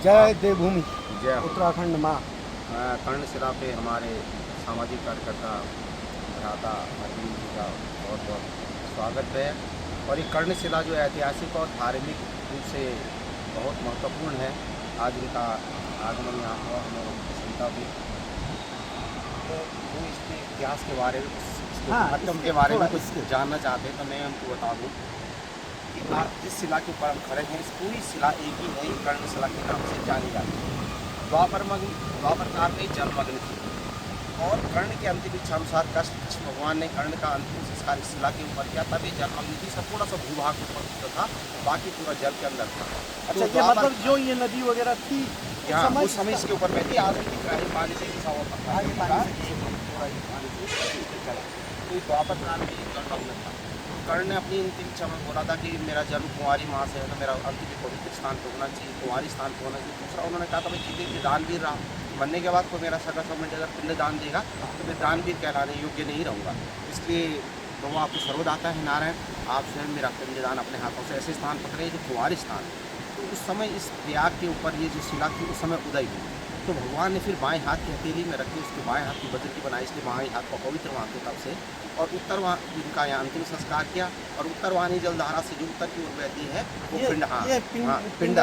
जय देवभूमि जय हो। उत्तराखंड माँ। कर्णशिला पे हमारे सामाजिक कार्यकर्ता भ्राता अरविंद जी का बहुत बहुत स्वागत है। और ये कर्णशिला जो ऐतिहासिक और धार्मिक रूप से बहुत महत्वपूर्ण है। आज इनका आगमन यहाँ हुआ, हमें उनकी चिंता भी, तो वो इसके इतिहास के बारे में, इसके महत्व के बारे में कुछ जानना चाहते हैं। तो मैं उनको बता दूँ कि आज जिस शिला के ऊपर हम खड़े हैं, इस पूरी शिला एक ही है, कर्णशिला के नाम से जानी जाती है। द्वापर काल में जलमग्न थी और कर्ण के अंतिम इच्छा अनुसार कृष्ण भगवान ने कर्ण का अंतिम संस्कार इस शिला के ऊपर किया। तब ये जलमग्न थी, सब थोड़ा सा भूभाग ऊपर था, बाकी पूरा जल के अंदर था। अच्छा, ये मतलब जो ये नदी वगैरह थी उस समय इसके ऊपर बहती, आज भी ग्राही पानी से घिसा हुआ था। तो द्वापर काल में जलमग्न था। कर्ण ने अपनी अंतिम इच्छा में बोला था कि मेरा जन्म कुंवारी माँ से है, तो मेरा अंतिम पवित्र स्थान पर होना चाहिए, कुंवारी स्थान पर होना चाहिए। दूसरा उन्होंने कहा था मैं जीते कि दानवीर रहा, बनने के बाद कोई मेरा सगा संबंधी अगर पिंड दान देगा तो मैं दानवीर कहलाने योग्य नहीं रहूँगा। इसलिए तो वो आपको सर्वदाता है नारायण, आप स्वयं मेरा पिंड दान अपने हाथों से ऐसे स्थान पकड़े जो कुंवारी स्थान। तो उस समय इस प्रयाग के ऊपर ये जो शिला थी उस समय उदय हुई। तो भगवान ने फिर बाएं हाथ की हथेली में रखी, उसके बाएं हाथ की वज्र की बनाई, इसलिए बाएं हाथ को पवित्र मानते तब से। और उत्तर इनका यहाँ अंतिम संस्कार किया। और उत्तरवाणी जलधारा से जो उत्तर की ओर बहती है वो पिंड, पिंड,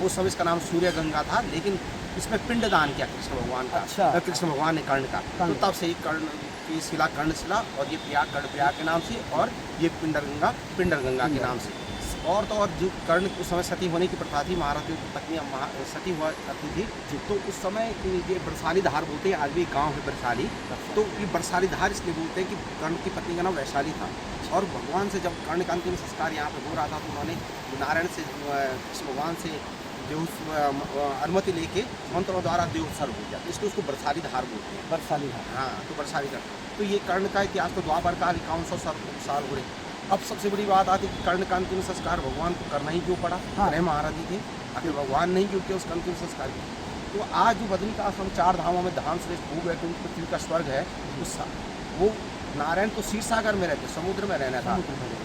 उस समय इसका नाम सूर्य गंगा था, लेकिन इसमें पिंड दान किया कृष्ण भगवान का। अच्छा। कृष्ण भगवान ने कर्ण का, तो तब से ही कर्ण की शिला कर्णशिला, और ये प्रयाग कर्ण प्रयाग के नाम से, और ये पिंडर गंगा के नाम से। और तो और जो कर्ण उस समय सती होने की प्रथा थी, महारथियों की पत्नी सती हुआ करती थी, तो उस समय ये बरसाली धार बोलते हैं, आज भी गांव है बरसाली। तो ये बरसाली धार इसलिए बोलते हैं कि कर्ण की पत्नी का नाम वैशाली था। और भगवान से जब कर्ण का अंतिम संस्कार यहाँ पर हो रहा था, तो उन्होंने नारायण से, कृष्ण भगवान से देव अनुमति लेके मंत्रों द्वारा देवोत्सर्ग हो गया, इसलिए उसको बरसाली धार बोलते हैं। बरसाली धार, हाँ, तो बरसाली धार। तो ये कर्ण का इतिहास तो द्वापर काल 5100 साल हो रहे। अब सबसे बड़ी बात आती है कि कर्ण का अंतिम संस्कार भगवान को करना ही क्यों पड़ा? ग्रह महाराजी थे, आखिर भगवान नहीं क्यों किया उसका अंतिम संस्कार किया? तो आज जो बद्री का आश्रम 4 धामों में धाम श्रेष्ठ भूग वैकुंठ पृथ्वी का स्वर्ग है, वो नारायण तो क्षीर सागर में रहते, समुद्र में रहना था।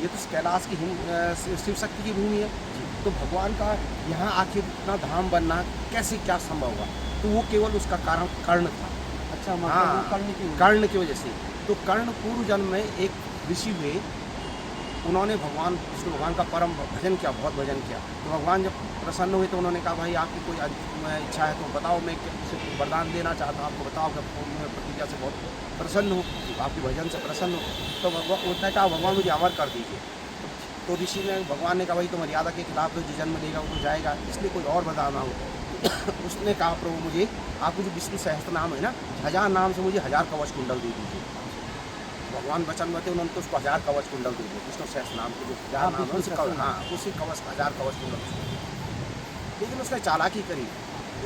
ये तो कैलाश की शिव शक्ति की भूमि है। तो भगवान का यहाँ आखिर इतना धाम बनना कैसे, क्या संभव हुआ? तो वो केवल उसका कारण कर्ण था। अच्छा, हाँ, कर्ण की वजह से। तो कर्ण पूर्व जन्म में एक ऋषि हुए, उन्होंने भगवान विष्णु भगवान का परम भजन किया, बहुत भजन किया। तो भगवान जब प्रसन्न हुए तो उन्होंने कहा भाई आपकी कोई इच्छा है तो बताओ, मैं वरदान देना चाहता हूँ आपको, बताओ। मैं प्रतिज्ञा से बहुत प्रसन्न हूँ, आपके भजन से प्रसन्न हूँ। तो भगवान उसने कहा भगवान मुझे अमर कर दीजिए। तो ऋषि ने, भगवान ने कहा भाई तो मर्यादा के खिलाफ तो जो जन्म लेगा वो तो जाएगा, इसलिए कोई और वरदान हो। उसने कहा प्रभु मुझे आपको जो विष्णु सहस्त्र नाम है ना, 1000 नाम से मुझे 1000 कवच कुंडल दे दीजिए। भगवान वचन बते, उन्होंने तो उसको 1000 कवच कुंडल दे दिए। विष्णु सहस्त्र नाम के जो 1000 नाम है, उसी कवच 1000 कवच कुंडल। लेकिन उसने चालाकी करी,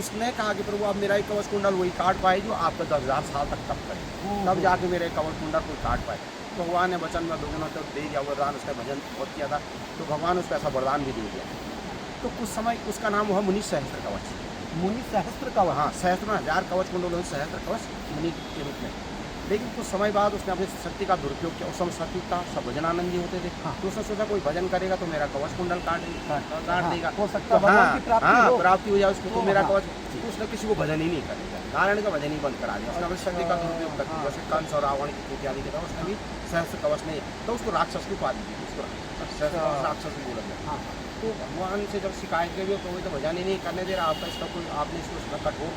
उसने कहा कि प्रभु आप मेरा एक कवच कुंडल वही काट पाए जो आपका 10,000 साल तक तप करे, तब जाके मेरे कवच कुंडल कोई काट पाए। तो भगवान ने वचन में दोनों तो दे दिया वरदान, उसका भजन बहुत किया था, तो भगवान उसको ऐसा वरदान भी दे दिया। तो कुछ समय उसका नाम हुआ मुनि सहस्त्र कवच। मुनि सहस्त्र कवच, हाँ, सहस्त्र में 1000 कवच कुंडल, सहस्त्र कवच मुनि के रूप में। लेकिन कुछ समय बाद उसने अपनी शक्ति का दुरुपयोग किया। उस समय सती था, सब भजनानंदी होते थे। तो उसने सोचा कोई भजन करेगा तो मेरा कवच कुंडल काट देगा, हो सकता है प्राप्ति हो जाए उसको, तो मेरा कवच। उसने किसी को भजन ही नहीं करेगा, नारायण का भजन ही बंद करा दिया। उसने अपनी शक्ति का दुरुपयोग कर दिया, जैसे कंस और रावण की इत्यादि के था, उसने भी सहस्त्र कवच नहीं, तो उसको राक्षस की उपाधि दी, उसको राक्षस बोला गया। तो भगवान से जब शिकायत करी तो वो तो भजन ही नहीं करने दे रहा, आपका इसका कोई, आपने इसको कठोर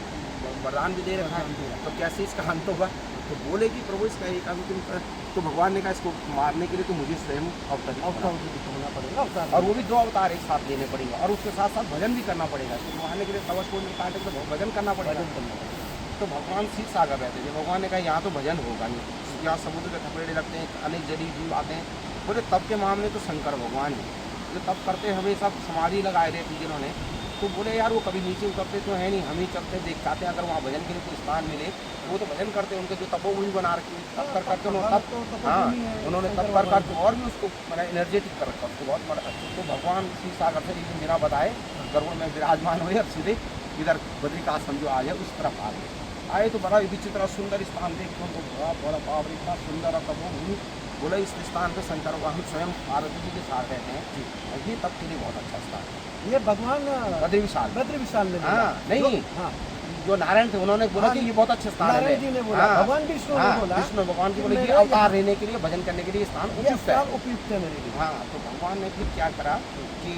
वरदान भी दे रखा है, तो कैसे इसका अंत होगा? तो बोले कि प्रभु इसका एक अंतिम। तो भगवान ने कहा इसको मारने के लिए तो मुझे स्वयं अवतरित होना पड़ेगा, और वो भी 2 अवतार एक साथ लेने पड़ेंगे, और उसके साथ साथ भजन भी करना पड़ेगा। तो मारने के लिए कवच को काटे तो भजन करना पड़ेगा। तो भगवान क्षीर सागर रहते थे, भगवान ने कहा यहाँ तो भजन होगा नहीं, यहाँ समुद्र के थपेड़े लगते हैं, अनेक जलीय जीव आते हैं। बोले तब के मामले तो शंकर भगवान है, जो तब करते हमेशा समाधि लगाए रहती जिन्होंने। तो बोले यार वो कभी नीचे उतरते तो है नहीं, हम ही चलते देख पाते, अगर वहाँ भजन के लिए कोई स्थान मिले वो तो भजन करते हैं। उनके जो तपोभूमि बना रखी, तप कर करके उन्होंने तप कर करके और भी उसको मैंने एनर्जेटिक कर रखा, उसको बहुत बड़ा। तो भगवान क्षीर सागर से एक दिन बिना बताए गरुड़ में विराजमान हुए, और सीधे इधर बद्री का आश्रम जो आज है उस तरफ आए तो बड़ा विचित्र सुंदर स्थान देखने को, बड़ा बाप रे, इतना सुंदर तपोभूमि। बोला इस स्थान पे शंकर भगवान स्वयं पार्वती जी के साथ रहते हैं जी। ये तब के लिए बहुत अच्छा स्थान है। ये भगवान बद्री विशाल बद्री विशाल ने बोला। हाँ, नहीं। हाँ, जो नारायण थे उन्होंने बोला हाँ, कि ये बहुत अच्छा स्थान है। नारायण जी ने बोला, हाँ, भगवान विष्णु ने हाँ, बोला विष्णु भगवान की कि बोले ये मेरा अवतार यहाँ- रहने के लिए भजन करने के लिए स्थान ये उपयुक्त है। स्थान उपयुक्त है मेरे लिए। हाँ, तो भगवान ने फिर क्या करा कि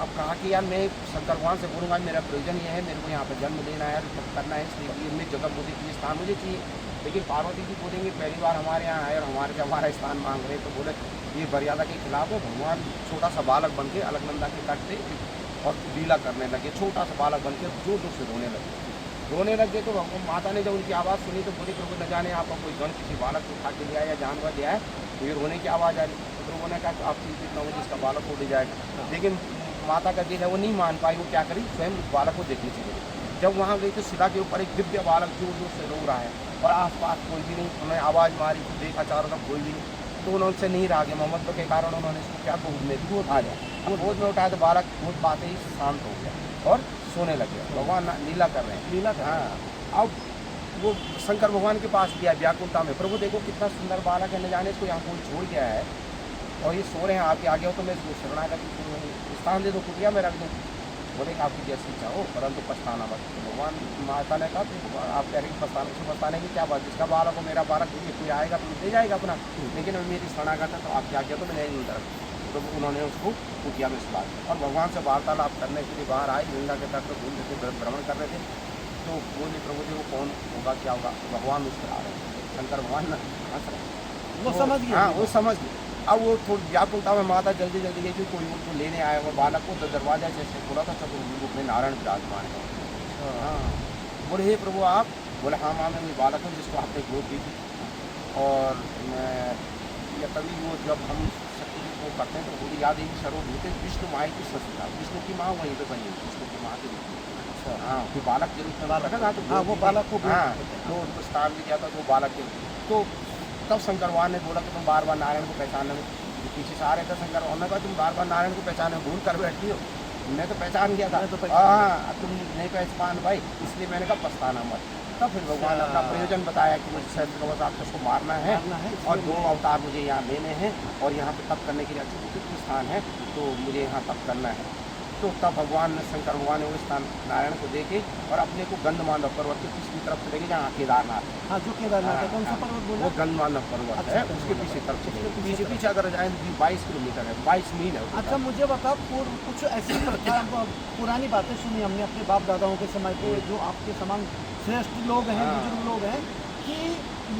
अब कहा कि यार मैं शंकर भगवान से बोलूँगा मेरा प्रयोजन ये है, मेरे को यहाँ पर जन्म लेना है, तब करना है, इसलिए ये जगह मुझे चाहिए, स्थान मुझे चाहिए। लेकिन पार्वती जी बोलेंगे पहली बार हमारे यहाँ आए और हमारे से हमारा स्थान मांग रहे, तो बोले ये मर्यादा के खिलाफ है। भगवान छोटा सा बालक बन के अलकनंदा के तट पे और लीला करने लगे, छोटा सा बालक बन के जोर जोर से रोने लगे। तो भगवान माता ने जब उनकी आवाज़ सुनी तो बोली प्रभु न जाने आपका कोई गण किसी बालक को उठा के लिया या जानवर लिया है, तो ये रोने की आवाज़ आ रही। तो प्रभु ने कहा आप चिंतित न हो, जिसका बालक को ले जाएगा। लेकिन माता का दिल है वो नहीं मान पाई, वो क्या करी स्वयं उस बालक को देखने चली गई। जब वहाँ गई तो शिला के ऊपर एक दिव्य बालक जोर जोर से रो रहा है और आसपास कोई भी नहीं। उन्होंने आवाज़ मारी तो देखा चारों तरफ कोई भी नहीं, तो उन्होंने नहीं रहा गया मोहम्मद के कारण उन्होंने इसको क्या गोद में उठा लिया। गोद में उठाया तो बालक गोद पाते ही शांत हो गया और सोने लग गया। भगवान लीला कर रहे हैं, लीला कर रहे हैं। हाँ, अब वो शंकर भगवान के पास गया व्याकुलता में, प्रभु देखो कितना सुंदर बालक है, न जाने इसको यहाँ कोई छोड़ गया है और ये सो रहे हैं आपके आगे हो, तो मैं इसको शरणागति स्थान दे दो, कुटिया में रख दूँ। बोले कि आपकी जैसी इच्छा हो परंतु पछताना मत। तो भगवान माता ने कहा तो आप कह रहे पछताने की क्या बात, जिसका बालक हो मेरा बालक देखिए कोई आएगा तो ले जाएगा अपना, लेकिन अभी मेरी शरणागत है तो आप क्या किया तो मैंने नहीं तरफ। तो उन्होंने उसको कुटिया में सुला दिया और भगवान से वार्तालाप करने के लिए बाहर आए, गंगा के तट पर घूम रहे थे, भ्रमण कर रहे थे। तो बोले प्रभु जी वो कौन होगा क्या होगा, तो भगवान मुस्कुरा रहे थे, शंकर भगवान हंस रहे हैं। वो समझ गए। हाँ, वो समझ गए। अब वो थोड़ी व्याकुलता में माता जल्दी जल्दी गई कि कोई उनको लेने आया वो बालक को, तो दरवाजा से खोला था तब रूप में नारायण विराजमान है। हाँ, बोले हे प्रभु आप, बोले हाँ माँ मैं वही बालक हूँ जिसको आपने गोद दी थी। और मैं या तभी वो जब हम शक्ति को करते हैं तो पूरी याद है सर्वभूत विष्णु माई की ससुरा, विष्णु की माँ वहीं पर बनी, विष्णु की माँ की। अच्छा, हाँ, फिर बालक के रूप में रखा था, तो हाँ वो बालक को हाँ तो उनको स्थान भी दिया था, तो बालक के तो तब शंकर भगवान ने बोला कि तुम बार बार नारायण को पहचानने में पीछे से आ रहे थे। शंकर भगवान ने कहा तुम बार बार नारायण को पहचाने भूल कर बैठी हो, मैं तो पहचान गया था। हाँ, तुम नहीं पहचान भाई, इसलिए मैंने कहा पछताना मत। तब फिर भगवान ने अपना प्रयोजन बताया कि मुझे सहस्त्र आपको उसको मारना है और 2 अवतार मुझे यहाँ लेने हैं और यहाँ पे तप करने के लिए अच्छा स्थान है, तो मुझे यहाँ तप करना है। तो तब भगवान ने शंकर भगवान ने वो स्थान नारायण को देखे और अपने को गंधमानव पर्वत की पिछली तरफ चले गए जहाँ केदारनाथ। हाँ, जो केदारनाथ है, कौन सा पर्वत बोला? वो गंधमानव पर्वत है, उसके पीछे तरफ चले, पीछे अगर जाए 22 किलोमीटर है, 22 मील है। अच्छा, मुझे बताओ कुछ ऐसी प्रथा पुरानी बातें सुनी हमने अपने बाप दादाओं के समय पे, जो आपके समान श्रेष्ठ लोग हैं, बुजुर्ग लोग हैं, कि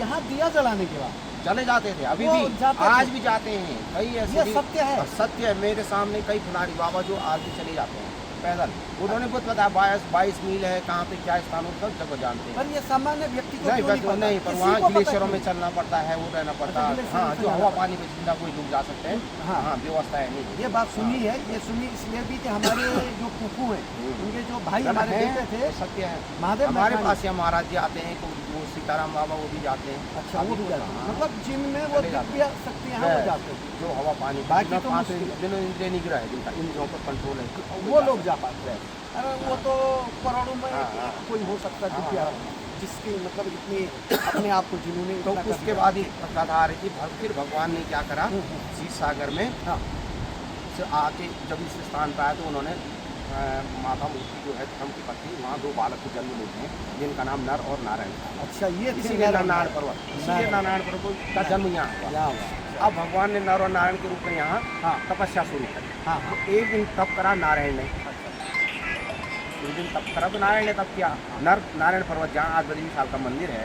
यहाँ दिया जलाने के बाद चले जाते थे, अभी भी आज भी जाते हैं कई ऐसे। ये सत्य है? सत्य है, मेरे सामने कई फुलारी बाबा जो आज भी चले जाते हैं पैदल। उन्होंने बहुत बताया 22 मील है, कहाँ पे क्या स्थान हो सब जगह जानते हैं। पर ये सामान्य व्यक्ति को नहीं पर वहाँ ग्लेशियरों में चलना पड़ता है, वो रहना पड़ता है। हाँ, जो हवा पानी में जिंदा कोई लोग जा सकते हैं। हाँ, व्यवस्था है नहीं। ये बात सुनी है, ये सुनी इसलिए भी कि हमारे जो फूफू हैं, उनके जो भाई हमारे बेटे थे, सत्य है, महादेव हमारे पास यहाँ महाराज जी आते हैं, तो वो सीताराम बाबा वो भी जाते हैं। अच्छा, वो भी जाते हैं, मतलब जिनमें वो दिव्य शक्ति है वो जाते हैं। जो हवा पानी बाकी तो जिन्होंने इंद्रिय निग्रह है, जिनका इंद्रियों पर कंट्रोल है, वो लोग जा पाते हैं। अरे वो तो करोड़ों में कोई हो सकता है दिव्य, जिसकी मतलब इतनी अपने आप को जिन्होंने। तो उसके बाद ही कथा आ रही थी, फिर भगवान ने क्या करा, शीश सागर में आके जब इस स्थान पर आया तो उन्होंने माता मूर्ति जो है धर्म की पत्नी, वहाँ 2 बालक को जन्म लेते हैं जिनका नाम नर और नारायण था। अच्छा, ये इसीलिए नारायण पर्वत, इसीलिए नारायण पर्वत का जन्म यहाँ हुआ। अब भगवान ने नर और नारायण के रूप में यहाँ तपस्या शुरू करी। तो एक दिन तप करा नारायण ने, एक दिन तप करा तो नारायण ने तप किया। नारायण पर्वत जहाँ आज बद्री विशाल का मंदिर है,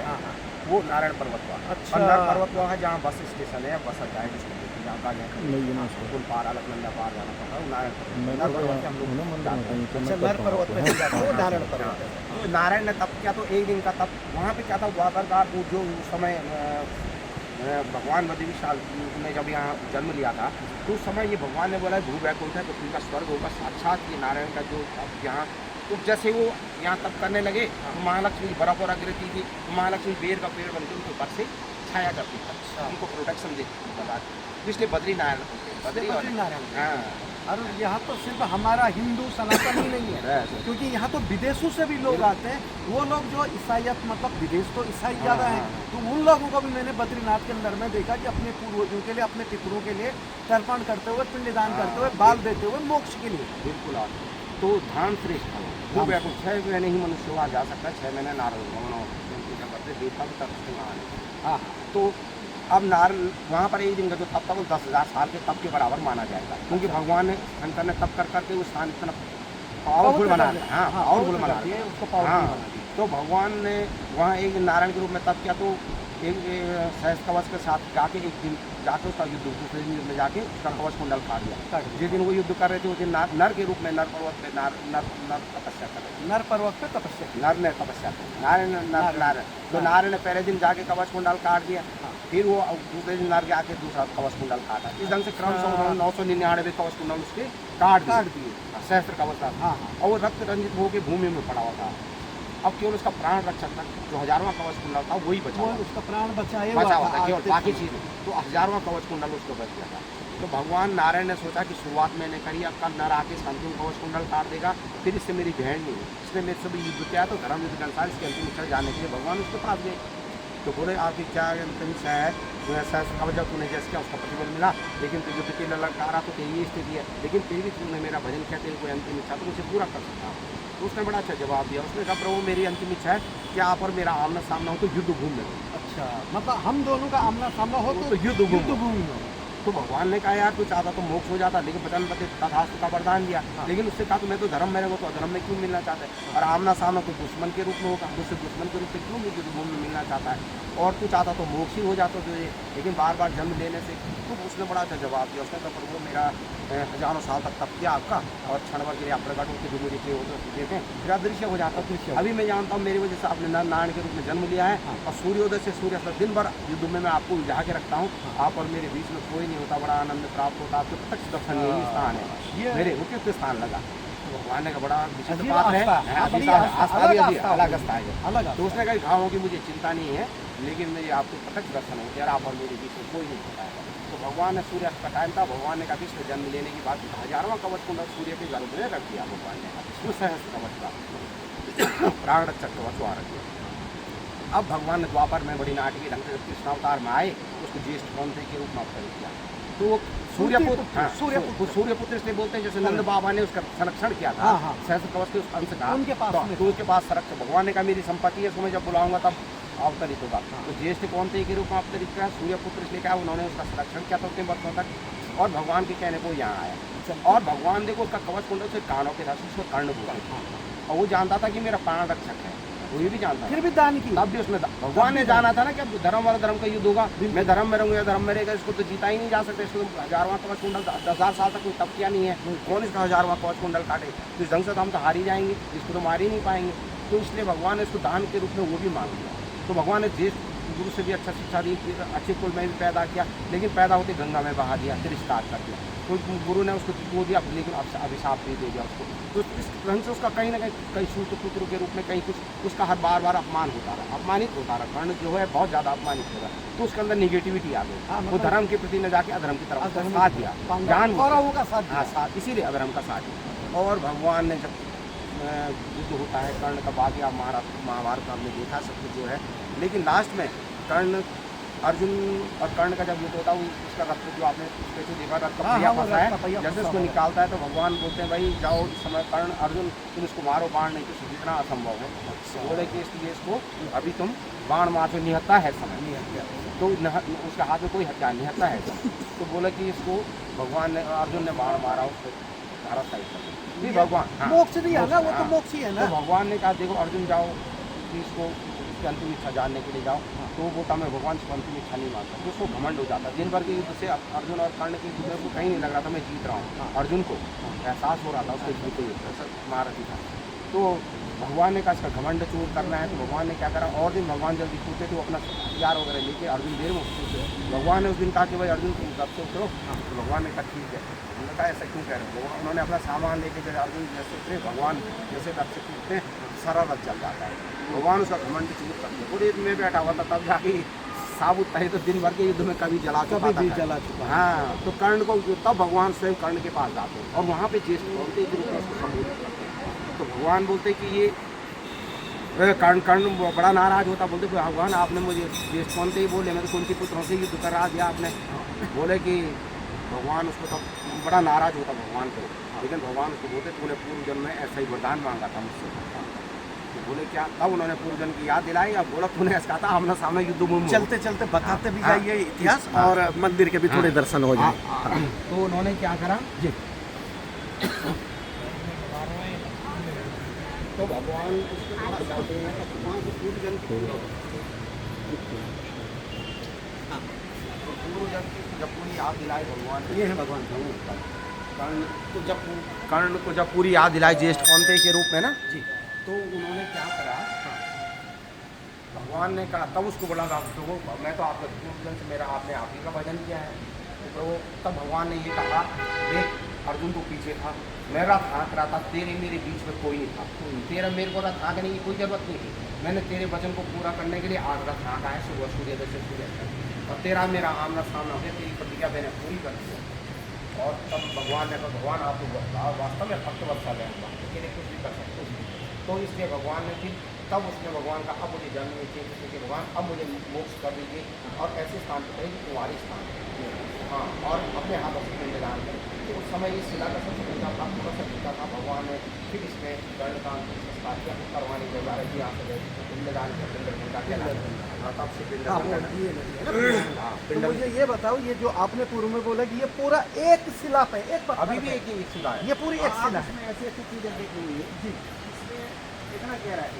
वो नारायण पर्वत हुआ। अच्छा। और नर पर्वत वहाँ है जहाँ बस स्टेशन है, बस अड्डा है, जिसको जहाँ का पुल पार अलकनंदा पार जाना पड़ता है, नारायण पर्वत हम लोग जाते हैं। अच्छा, नर पर्वत में जाते हैं, नारायण पर्वत। तो नारायण ने तप किया, तो एक दिन का तप वहाँ पे क्या था, द्वापर काल वो जो उस समय भगवान बद्री विशाल ने जब यहाँ जन्म लिया था, तो उस समय ये भगवान ने बोला भू वैकुंठ है, पृथ्वी का स्वर्ग होगा, साक्षात ये नारायण का जो यहाँ। तो जैसे वो यहाँ तप करने लगे, तो महालक्ष्मी बर्फ और गिरती थी, तो महालक्ष्मी बेर का पेड़ बनकर उनके ऊपर से छाया करती थी, उनको प्रोटेक्शन देती थी, इसलिए बद्री नारायण, बद्री नारायण। हाँ, और यहाँ तो सिर्फ हमारा हिंदू सनातन ही नहीं है, क्योंकि यहाँ तो विदेशों से भी लोग आते हैं। वो लोग जो ईसाइयत मतलब विदेश तो ईसाई ज़्यादा है, तो उन लोगों को भी मैंने बद्रीनाथ के अंदर में देखा कि अपने पूर्वजों के लिए, अपने पितरों के लिए तर्पण करते हुए, पिंडदान करते हुए, बाल देते हुए मोक्ष के लिए। बिल्कुल आप तो धाम श्रेष्ठ है वो बिल्कुल 6 महीने ही मनुष्य वहाँ जा सकता है, 6 महीने नारद पूजा करते देवता भी तरफ से वहाँ आने। हाँ, तो अब वहाँ पर एक दिन का जो तप था वो 10,000 साल के तप के बराबर माना जाएगा, क्योंकि भगवान ने शंकर ने तप कर करके उस स्थान इतना पावरफुल बना दिया। हाँ, पावरफुल बना दिया उसको। हाँ, तो भगवान ने वहाँ एक नारायण के रूप में तप किया, तो एक सहस्त्र कवच के साथ जाके एक दिन जाके उसका युद्ध दूसरे दिन में जाके उसका कवच कुंडल काट दिया। जिस दिन वो युद्ध कर रहे थे उस दिन नर के रूप में नर पर्वत पे नर तपस्या कर रहे थे। नर पर्वत पे तपस्या, नर ने तपस्या की, नारायण तो नारायण ने पहले दिन जाके कवच कुंडल काट दिया, फिर वो दूसरे दिन नर के आके दूसरा कवच कुंडल काटा। इस ढंग से क्रम 999 कवच कुंडल उसके काट दिए सहस्त्र कवच था। और वो रक्त रंजित होकर भूमि में पड़ा हुआ था। अब केवल उसका प्राण रक्षक था, जो 1000वां कवच कुंडल था वही बचा, उसका प्राण बचा हुआ था केवल, बाकी चीज़ तो 1000वां कवच कुंडल उसको बच गया था। तो भगवान नारायण ने सोचा कि शुरुआत मैंने करी, अब कल नर आके इसका अंतिम कवच कुंडल काट देगा, फिर इससे मेरी बहन नहीं, इसने मेरे से भी युद्ध किया, तो धर्म युद्ध के अनुसार इसके अंतिम इच्छा जाने के लिए भगवान उसके पास गए। तो बोले आपकी क्या अंतिम इच्छा है? जो ऐसा कवच जब तूने जैसे किया उसका प्रतिफल मिला, लेकिन तू युद्ध के लिए ललकारा तो तेरी स्थिति है, लेकिन फिर भी तूने मेरा भजन किया, तेरी कोई अंतिम इच्छा तो मुझे पूरा कर सकता हूँ। तो उसने बड़ा अच्छा जवाब दिया, उसने कहा प्रभु मेरी अंतिम इच्छा है कि आप और मेरा आमना सामना हो तो युद्ध भूमि में। अच्छा, मतलब हम दोनों का आमना सामना हो तो युद्ध भूमि में। तो भगवान ने कहा यार तू चाहता तो मोक्ष हो जाता, लेकिन वचन पति तथास्तु का वरदान दिया। लेकिन उससे कहा तो मैं तो धर्म में रहूँगा, तो अधर्म में क्यों मिलना चाहता है? और आमना सामना तो दुश्मन के रूप में होगा, मुझसे दुश्मन के रूप में क्यों मुझे भूमि में मिलना चाहता है? और तू चाहता तो मोक्ष ही हो जाता तुझे, लेकिन बार बार जन्म लेने से। तो उसने बड़ा अच्छा जवाब दिया, उसने कहा प्रभु मेरा हजारों साल तक तप किया आपका, और क्षण भर के लिए आप प्रकट होकर जो मेरे किए होते देते हैं फिर अदृश्य हो जाता है। अभी मैं जानता हूँ मेरी वजह से आपने नारायण के रूप में जन्म लिया है, और सूर्योदय से सूर्यास्त दिन भर युद्ध में मैं आपको उलझा के रखता हूँ, आप और मेरे बीच में कोई नहीं होता, बड़ा आनंद प्राप्त होता, आपके प्रत्यक्ष दर्शन यही स्थान है, मेरे उपयुक्त स्थान लगा। तो भगवान ने का बड़ा विचित्र बात है, आस्था भी अलग आस्था है। तो उसने कहा घावों की मुझे चिंता नहीं है, लेकिन मेरे आपको प्रत्यक्ष दर्शन हो यार, आप और मेरे बीच में कोई नहीं होता है। तो भगवान ने सूर्यास्त का टाइम था, भगवान ने कहा इसमें जन्म लेने की बात 1000वां कवच कुंडल सूर्य के गर्भ में रख दिया भगवान ने, सहस्त्र कवच का प्राण रक्षक कवच वहाँ रख दिया। अब भगवान ने द्वापर में बड़ी नाटकीय ढंग से कृष्णावतार में आए, उसको ज्येष्ठ पौंथे के रूप में अवतरित किया। तो सूर्यपुत्र इसलिए बोलते हैं, जैसे नंद बाबा ने उसका संरक्षण किया था सहस्त्र कवच के उस अंश का, तो उसके पास संरक्षण भगवान ने कहा मेरी संपत्ति है, इसको मैं जब बुलाऊंगा तब अवतरित होगा। तो ज्येष्ठ कौनते के रूप में अवतरित किया, सूर्यपुत्र इसलिए क्या उन्होंने उसका संरक्षण किया था उतने वर्षों तक, और भगवान के कहने को यहाँ आया। और भगवान देखो उसका कवच कुंडल से कानों के साथ उसका कर्ण पूरा, और वो जानता था कि मेरा प्राण रक्षक है, वो ये भी जानता, फिर भी दान की। तब भी उसने भगवान ने जाना था ना कि अब धर्म और धर्म का युद्ध होगा, मैं धर्म में रहूँगा या धर्म में रहेगा, इसको तो जीता ही नहीं जा सकता। इसको 1000वां कवच कुंडल 10,000 साल तक कोई तप किया नहीं है, कौन इसका 1000वां कवच कुंडल काटे? तो इस ढंग से तो हम तो हार ही जाएंगे, इसको तो मार ही नहीं पाएंगे। तो इसलिए भगवान ने इसको दान के रूप में वो भी मांग लिया। तो भगवान ने जिस गुरु से भी अच्छा शिक्षा दी, अच्छे कुल में भी पैदा किया, लेकिन पैदा होते गंगा में बहा दिया, फिर स्टार्ट कर दिया। तो गुरु ने उसको वो दिया, लेकिन अभिशाप भी दे दिया उसको। तो इस ढंग से उसका कहीं ना कहीं सूत पुत्र के रूप में कहीं कुछ उसका हर बार अपमान होता रहा, अपमानित होता रहा, कर्ण जो है बहुत ज़्यादा अपमानित होगा। तो उसके अंदर निगेटिविटी आ गई, वो धर्म के प्रति न जाके अधर्म की तरफ साथ दिया, जान साथ, इसीलिए अधर्म का साथ दिया। और भगवान ने जब युद्ध होता है कर्ण का बाकी आप महाभारत आपने देखा सब कुछ जो है, लेकिन लास्ट में कर्ण अर्जुन और कर्ण का जब युद्ध होता है उसका रथ जो आपने देखा रथ का पहिया फंसा है, जैसे उसको निकालता है तो भगवान बोलते हैं भाई जाओ इस समय कर्ण अर्जुन तुम इसको मारो, बाण नहीं तो जितना असंभव है। बोले कि इसलिए इसको अभी तुम बाण मारो, निहत्ता है समय, तो उसके हाथ में कोई हथियार निहत्ता है। तो बोले कि इसको भगवान ने अर्जुन ने बाण मारा उसको भारत साइड कर भगवान मोक्ष दिया ना, वो तो मोक्ष ही है ना। तो भगवान ने कहा देखो अर्जुन जाओ इसको अंतिम इच्छा जानने के लिए जाओ, तो वो मैं भगवान से अंतिम इच्छा नहीं मानता, तो उसको घमंड हो जाता। दिन भर के युद्ध से अर्जुन और कर्ण के युद्ध को कहीं नहीं लग रहा था मैं जीत रहा हूँ, अर्जुन को एहसास हो रहा था उसके युद्ध को महारथी था। तो भगवान ने कहा इसका घमंड चूर करना है, तो भगवान ने क्या करा, और दिन भगवान जल्दी छूटे थे वो अपना हथियार वगैरह लेके अर्जुन देर में उठते। भगवान ने उस दिन कहा कि भाई अर्जुन तुम कब से उतरो, तो भगवान ने कहा ठीक है। उन्होंने कहा ऐसा क्यों कह रहे हो? उन्होंने अपना सामान लेके जैसे अर्जुन जैसे उतरे, भगवान जैसे रथ से टूटते सारा रथ चल जाता है, भगवान उसका घमंड चूर करते। पूरे में बैठा हुआ था तब जाके साबुत तहे तो दिन भर के युद्ध में कभी जला चुका कभी भी था। जला चुका है। हाँ, तो कर्ण को तब भगवान स्वयं कर्ण के पास जाते हैं और वहाँ पे ज्येष्ठ बोलते के रूप में उसको संबोधित करते हैं। तो भगवान बोलते कि ये कर्ण बड़ा नाराज होता, बोलते भगवान आपने मुझे ज्येष्ठ कौन ही बोले, मैं तो कुंती पुत्रों से युद्ध करा दिया आपने। बोले कि भगवान उसको तब बड़ा नाराज होता भगवान को, लेकिन भगवान उसको बोलते तूने पूर्व जन्म में ऐसा ही वरदान मांगा था मुझसे। तो बोले क्या, तब उन्होंने पूर्व जन्म की याद दिलाई और बोला तूने ऐसा कहा था आमना सामने युद्ध भूमि। चलते चलते बताते भी हाँ। जाइए इतिहास हाँ। और मंदिर के भी थोड़े हाँ। दर्शन हो जाए। तो उन्होंने क्या करा जी। तो भगवान उसके पास जाते हैं तो भगवान को पूर्व जन्म की पूर्व जन्म की जब पूरी याद दिलाई भगवान, ये है भगवान कर्ण को जब पूरी याद दिलाई ज्येष्ठ कौनते के रूप में ना जी। तो उन्होंने क्या करा, भगवान ने कहा तब उसको बोला प्रभु मैं तो आपका पूर्व जन्म से मेरा आपने आप ही का भजन किया है। तो प्रभु तब भगवान ने ये कहा देख अर्जुन को पीछे था, मैं रथ हाँक रहा था, तेरे मेरे बीच में कोई नहीं था, तेरा मेरे को रथ हाँकने की कोई जरूरत नहीं थी, मैंने तेरे वचन को पूरा करने के लिए आज रथ हाँका है सुबह सूर्योदय से सूर्य तक, और तेरा मेरा आमना सामना हो गया, तेरी प्रतिज्ञा मैंने पूरी कर दी। और तब भगवान ने कहा भगवान आप तो वास्तव में भक्त वत्सल है, भक्त के लिए कुछ भी कर सकते हो। तो इसलिए भगवान ने फिर तब उसने भगवान का अब मुझे जन्म नहीं चाहिए, क्योंकि भगवान अब मुझे मोक्ष कर दीजिए और ऐसे स्थान पर रहेगी तुम्हारे स्थान पर। हाँ, और अपने हाथों से पिंडदान करें। तो उस समय इस शिला का सबसे पहला प्राप्त कर सकता था भगवान ने फिर इसमें दंडदान संस्कार किया करवाने के बारे में यहाँ से पिंडदान का पिंड का क्या तब से तो मुझे ये बताओ, ये जो आपने पूर्व में बोला कि ये पूरा एक शिला पे एक अभी भी एक ही शिला है, ये पूरी एक शिला है। ऐसी ऐसी चीज़ें देखी हुई है जी। इसमें इतना गहरा है,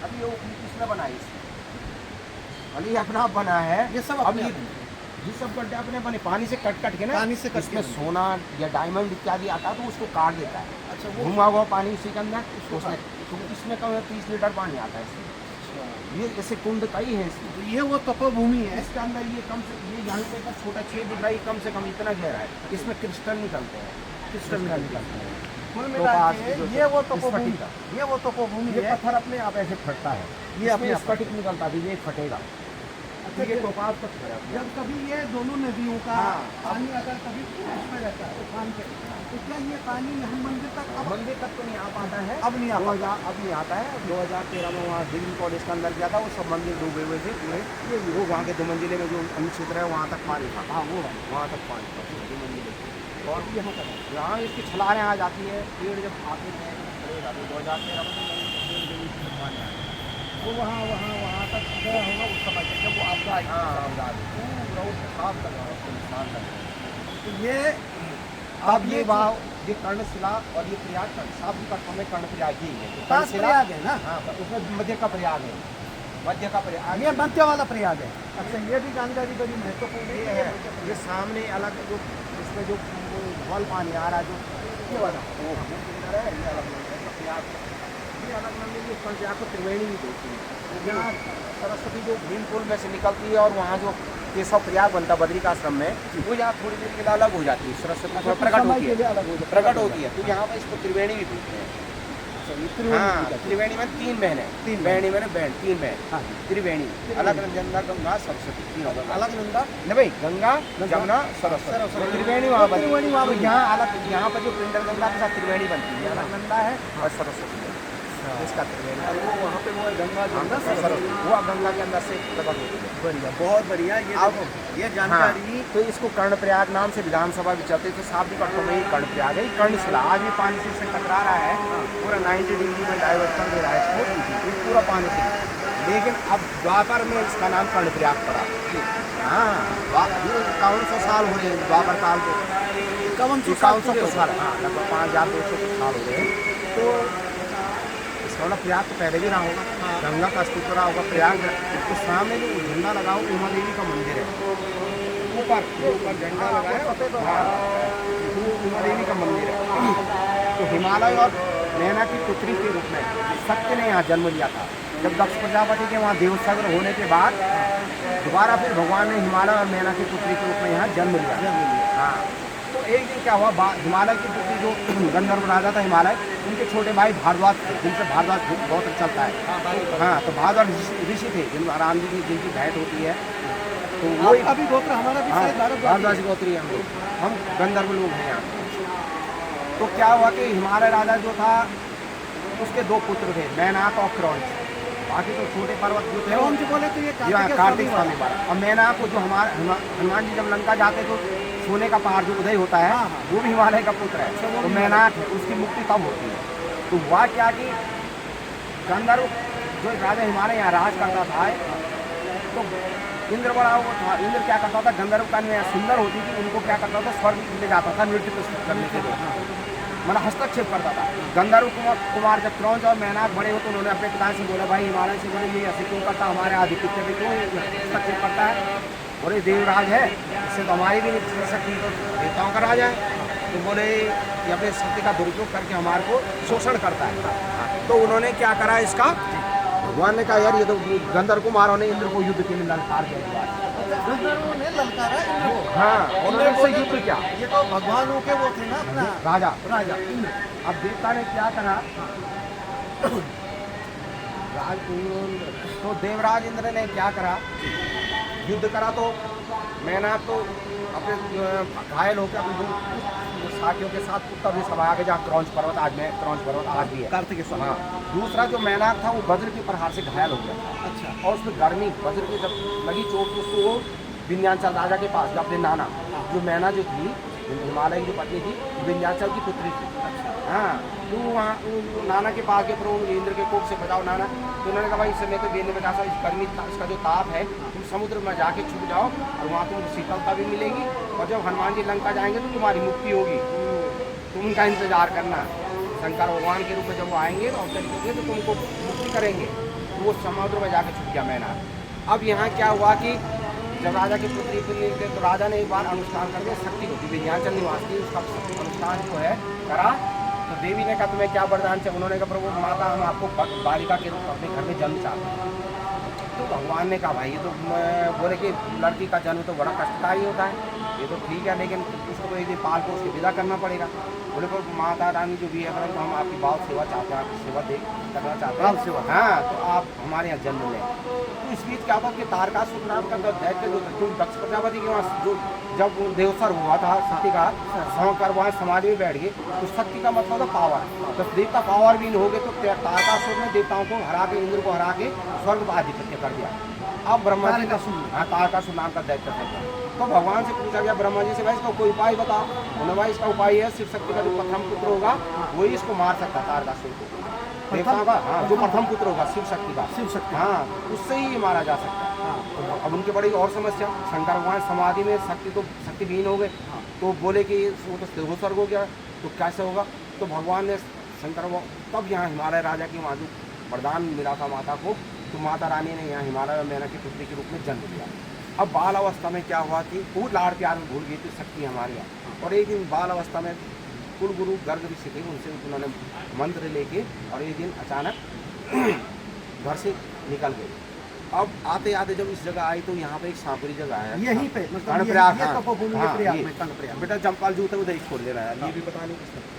अभी वो किसने बनाई इसमें अली अपना बना है ये सब अब ये सब गड्ढे अपने बने पानी से कट कट के ना, पानी से कट इसमें के। सोना या डायमंड इत्यादि आता है तो उसको काट देता है, अच्छा, वो घुमा हुआ पानी उसी के अंदर उसमें, तो इसमें कम 30 लीटर पानी आता है इसमें। ये जैसे कुंड कई है इसमें, तो ये वो तपोभूमि है। इसके अंदर ये कम से ये यहाँ पे का छोटा छेद दिख रहा है, कम से कम इतना गहरा है, इसमें क्रिस्टल निकलते हैं, क्रिस्टल निकलते हैं। कुल तो मिला आज के जो ये वो स्फटिक तपोभूमि का। ये वो तपोभूमि ये है। पत्थर अपने आप ऐसे फटता है, ये अपने आप स्फटिक निकलता भी, ये फटेगा। अच्छा, ये टोपाज पत्थर है अपने आप। जब कभी ये दोनों नदियों का हाँ। पानी अगर कभी उसमें रहता है उफान पे, तो क्या ये पानी यहाँ मंदिर तक अब मंदिर तक तो नहीं आ पाता है, अब नहीं आ पाता। 2000 अब नहीं आता है। 2013 में वहाँ डिग्री कॉलेज के अंदर गया था, वो सब मंदिर डूबे हुए थे पूरे। वो वहाँ के 2 मंजिले में जो अनुक्षेत्र है वहाँ तक पानी था। हाँ, वो वहाँ तक पानी था 2 मंजिले। और यहाँ इसकी छलारें आ जाती है, पेड़ जब आते हैं खड़े जाते 2013 में पानी आया वो वहाँ तक गया होगा उस समय पे, जब वो आपदा आई। हाँ, पूरा वो साफ तक निशान तक। तो ये अब ये वहाँ ये कर्णशिला और ये प्रयाग सात कटों में कर्ण प्रयाग ही है। पास प्रयाग है ना? हाँ, उसमें मध्य का प्रयाग है, मध्य का प्रयाग ये मध्य वाला प्रयाग है। अच्छा, ये भी जानकारी बड़ी महत्वपूर्ण ये है। ये सामने अलग जो इसमें जो वल पानी आ रहा है, जो ये वाला वो किनारा है, ये अलग नंबर है प्रयाग, ये अलग नंबर। ये प्रयाग को त्रिवेणी भी बोलती है। यहाँ सरस्वती जो भीम पुल में से निकलती है और वहाँ जो केशव प्रयाग बनता बद्रिकाश्रम में, वो यहाँ थोड़ी देर के लिए अलग हो जाती है, सरस्वती थोड़ा प्रकट होती है, प्रकट होती है, तो यहाँ पर इसको त्रिवेणी भी बोलते हैं। हाँ, त्रिवेणी में 3 बहन है, 3 बहनी मैंने बहन 3 बहन, त्रिवेणी अलग गंगा गंगा सरस्वती, 3 अलग नंदा नहीं भाई, गंगा जमुना सरस्वती, त्रिवेणी वहाँ पर। यहाँ अलग, यहाँ पर जो पिंडर गंगा के साथ त्रिवेणी बनती है, अलग नंदा है और सरस्वती है, इसका त्रिवेणी। और वो वहाँ पे वो है गंगा जमुना सरस्वती, वो गंगा के अंदर से प्रकट होती है। बढ़िया, बहुत बढ़िया। ये अब ये जानकारी। हाँ, तो इसको कर्णप्रयाग नाम से विधानसभा भी चलते थे, शाब्दिक अर्थों में ही कर्णप्रयाग है। कर्णशिला आज भी पानी से इससे टकरा रहा है, पूरा 90 डिग्री में डाइवर्सन दे रहा है इसको, ये पूरा पानी से। लेकिन अब द्वापर में इसका नाम कर्णप्रयाग पड़ा। हाँ, 5100 साल हो रहे हैं द्वापर काल को, 5100 साल, हाँ, लगभग 5200 साल हो गए। तो इसका मतलब प्रयाग तो पहले भी रहा होगा, गंगा का अस्तित्व रहा होगा। प्रयाग तो सामने जो झंडा लगा हो उमा देवी का मंदिर है, ऊपर झंडा लगा है, हाँ, वो उमा देवी का मंदिर है। तो हिमालय और नैना की पुत्री के रूप में सत्य ने यहाँ जन्म लिया था। जब दक्ष प्रजापति के वहाँ देवसग्र होने के बाद दोबारा फिर भगवान ने हिमालय और नैना की पुत्री के रूप में यहाँ जन्म लिया। हाँ, तो एक दिन क्या हुआ, हिमालय की पुत्री जो गंधर्व राजा था हिमालय, उनके छोटे भाई भारद्वाज थे, जिनसे भारद्वाज गोत्र चलता है। हाँ, तो भारद्वाज ऋषि थे, जिन राम जी की जिनकी भेंट होती है, तो वही आपका भी गोत्र, हमारा भी शायद भारद्वाज गोत्री हम लोग, हम गंधर्व लोग हैं यहाँ पे। तो क्या हुआ कि हिमालय राजा जो था उसके 2 पुत्र थे, मैनाक और क्रौंच। बाकी तो छोटे पर्वत जो थे कौन जी बोले तो ये कार्तिक स्वामी वाला। और मैनाक को जो हनुमान जी जब लंका जाते तो सोने का पहाड़ जो उदय होता है वो भी हिमालय का पुत्र है, तो मैनाक है, उसकी मुक्ति तब होती है। तो हुआ क्या कि गंधर्व जो राजा हिमालय यहाँ राज करता था, तो इंद्र बड़ा वो था। इंद्र क्या करता था, गंधर्व कन्या सुंदर होती थी, उनको क्या करता था, स्वर्ग ले जाता था नृत्य प्रस्तुत करने के लिए, मतलब हस्तक्षेप करता था। गंधर्व कुमार जब क्रौंच और मैनाक बड़े हो तो उन्होंने अपने पिता से बोला, भाई हिमालय से बोले ये ऐसे क्यों करता, हमारे आधिपत्य पे क्यों हस्तक्षेप करता है। बोले देवराज है, इससे तो हमारी भी नहीं सकती, तो देवताओं का राजा है। तो बोले ये अपने शक्ति का दुरुपयोग करके हमारे को शोषण करता है। तो उन्होंने क्या करा, इसका भगवान ने कहा यार ये तो गंधर्व कुमारों ने इंद्र को युद्ध के लिए ललकार दिया। ने ललकारा इंद्र को। हाँ, उन्होंने उससे युद्ध किया। ये तो भगवानों के वो थे ना अपना राजा इंद्र। अब देवता ने क्या करा, तो देवराज इंद्र ने क्या करा, युद्ध करा। तो मैनाक तो अपने घायल होकर अपने 2 साथियों के साथ उत्तर दिशा में आगे जहाँ क्रौंच पर्वत आज भी है, कार्तिक स्वामी। हाँ, दूसरा जो मैनाक था वो वज्र के प्रहार से घायल हो गया था। अच्छा। और उसमें गर्मी वज्र की जब लगी चोट तो उसको वो विंध्याचल राजा के पास गया, अपने नाना जो मैना जो थी हिमालय की जो पत्नी थी विंध्याचल की पुत्री थी। हाँ, तो वहाँ नाना के पास गए, पर इंद्र के कोप से बचाओ नाना। तो उन्होंने कहा भाई इससे मैं तो गेंद में कहा इस गर्मी इसका जो ताप है, तुम समुद्र में जाके छुप जाओ और वहाँ तुमको शीतलता भी मिलेगी, और जब हनुमान जी लंका जाएंगे तो तुम्हारी मुक्ति होगी, तुम उनका इंतजार करना। शंकर भगवान के रूप में जब वो आएंगे तो अवसर करेंगे तो तुमको मुक्ति करेंगे। तो वो समुद्र में जाके छुप गया मैना। अब यहाँ क्या हुआ कि जब राजा की पुत्री के तो राजा ने एक बार अनुष्ठान कर दिया, शक्ति होती विंध्याचल निवास की, उसका अनुष्ठान जो है करा। तो देवी ने कहा तुम्हें क्या वरदान चाहिए। उन्होंने कहा प्रभु माता हम आपको बालिका के रूप में अपने घर में जन्म चाहते हैं। तो भगवान ने कहा भाई ये तो बोले कि लड़की का जन्म तो बड़ा कष्टकारी होता है, ये तो ठीक है, लेकिन उसको तो एक दिन पाल को उसकी विदा करना पड़ेगा। बोले पर माता रानी जो भी है तो हम आपकी बाल सेवा चाहते हैं, आपकी सेवा करना चाहते हैं, सेवा। हाँ, तो आप हमारे यहाँ जन्म लें। तो इस बीच क्या होता कि तारकासुर नाम का दैत्य जो था, दक्ष प्रजापति के वहाँ जो जब देवसर हुआ था शक्ति का संकर, वहाँ समाधि में बैठ गए। तो शक्ति का मतलब था पावर। जब देवता पावरविहीन हो गए तो तारकासुर ने देवताओं को हरा के, इंद्र को हरा के स्वर्ग पर आधिपत्य कर दिया। अब ब्रह्मा जी का तारकासुर नाम का दैत्य था। तो भगवान से पूछा गया ब्रह्मा जी से, भाई इसका कोई उपाय बताओ। उन्होंने भाई इसका उपाय है, शिव शक्ति का जो प्रथम पुत्र होगा वही इसको मार सकता तारकासुर को, देवताओं का। हाँ, जो प्रथम पुत्र होगा शिव शक्ति का, हाँ, उससे ही मारा जा सकता है। तो अब उनकी बड़ी और समस्या, शंकर भगवान समाधि में शक्तिहीन हो गए। तो बोले कि वो तो देवस्वर्ग हो गया, तो कैसे होगा। तो भगवान ने शंकर तब यहाँ हिमालय राजा की वहाँ जो वरदान मिला था माता को, तो माता रानी ने यहाँ हिमालय मैना की पुत्री के रूप में जन्म लिया। अब बाल अवस्था में क्या हुआ कि बहुत लाड़ प्यार में भूल गई थी शक्ति हमारे यहाँ। और एक दिन बाल अवस्था में कुल गुरु गर्ग ऋषि थे, उनसे उन्होंने मंत्र लेके और एक दिन अचानक घर से निकल गए। अब आते आते जब इस जगह आई तो यहाँ पे एक सांपरी जगह है, यहीं पे कर्णप्रयाग। हाँ, बेटा जमपाल जूते उधर ही छोड़ दे रहा है, ये भी पता नहीं किसने।